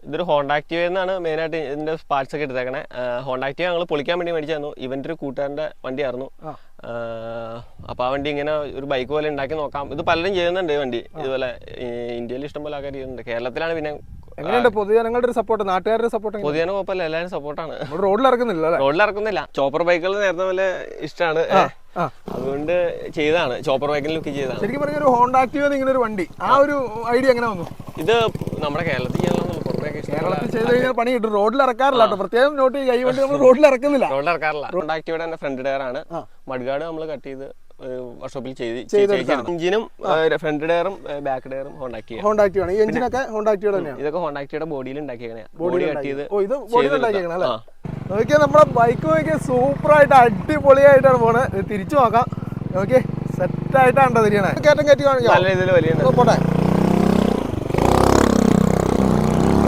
ഇതൊരു Honda Activa എന്നാണ് മെയിനായിട്ട് ഇതിന്റെ പാർട്സ് ഒക്കെ എടുത്തേക്കണേ. ഹോണ്ട ആക്റ്റീവ ഞങ്ങൾ പൊളിക്കാൻ വേണ്ടി മേടിച്ചായിരുന്നു. ഇവന്റെ ഒരു കൂട്ടുകാരന്റെ വണ്ടിയായിരുന്നു. അപ്പോൾ ആ വണ്ടി ഇങ്ങനെ ഒരു ബൈക്ക് പോലെ ഉണ്ടാക്കി നോക്കാം. ഇത് പലരും ചെയ്യുന്നുണ്ട് ഈ വണ്ടി. ഇതുപോലെ ഇന്ത്യയിൽ ഇഷ്ടംപോലെ ആൾക്കാർ ചെയ്യുന്നുണ്ട്. കേരളത്തിലാണ് പിന്നെ എങ്ങനെയുണ്ട് പൊതുജനങ്ങളുടെ ഒരു സപ്പോർട്ട്, നാട്ടുകാരുടെ സപ്പോർട്ട്? പൊതുജനം കുഴപ്പമില്ല, എല്ലാവരും സപ്പോർട്ടാണ്. റോഡിൽ ഇറക്കുന്നില്ല? റോഡിൽ ഇറക്കുന്നില്ല. ചോപ്പർ ബൈക്കുകൾ നേരത്തെ പോലെ ഇഷ്ടമാണ്, അതുകൊണ്ട് ചെയ്താണ്. ചോപ്പർ ബൈക്കിൽ ലുക്ക് ചെയ്താണ്. ശരിക്കും പറഞ്ഞ ഒരു ഹോണ്ട ആക്റ്റീവ ഇങ്ങനെ ഒരു വണ്ടി, ആ ഒരു ഐഡിയ എങ്ങനെ വന്നു? ഇത് നമ്മുടെ കേരളത്തിൽ കേരളത്തിൽ ചെയ്ത് കഴിഞ്ഞാൽ പണി കിട്ടും. റോഡിൽ ഇറക്കാറില്ല കേട്ടോ, പ്രത്യേകം നോട്ട് ചെയ്യുക. ഈ വണ്ടി നമ്മൾ റോഡിൽ ഇറക്കുന്നില്ല. റോഡിൽ ഇറക്കാറില്ല. ഹോണ്ട ആക്റ്റീവയുടെ തന്നെ ഫ്രണ്ട് ടയർ ആണ്. മഡ്ഗാർഡ് നമ്മൾ കട്ട് ചെയ്ത് വർക്ക്ഷോപ്പിൽ എഞ്ചിനും ഫ്രണ്ട് ടയറും ബാക്ക് ടയറും ഹോണ്ട ആക്റ്റീവ ആണ്. ഈ എഞ്ചിനൊക്കെ ഹോണ്ട ആക്റ്റീവ തന്നെയാണ്. ഇതൊക്കെ ഹോണ്ട ആക്റ്റീവയുടെ ബോഡിയിൽ ഉണ്ടാക്കിയേക്കണേ. ബോഡി കട്ട് ചെയ്ത് അല്ലേ? നോക്കിയാൽ നമ്മുടെ ബൈക്ക് നോക്കിയാൽ സൂപ്പറായിട്ട് അടിപൊളിയായിട്ടാണ് പോണത്. തിരിച്ചു നോക്കാം. ഓക്കെ, സെറ്റായിട്ടാണ് തിരിയണേ. കയറ്റം കയറ്റി കാണിക്കാം. നല്ല രീതിയിൽ വലിയ പോട്ടെ.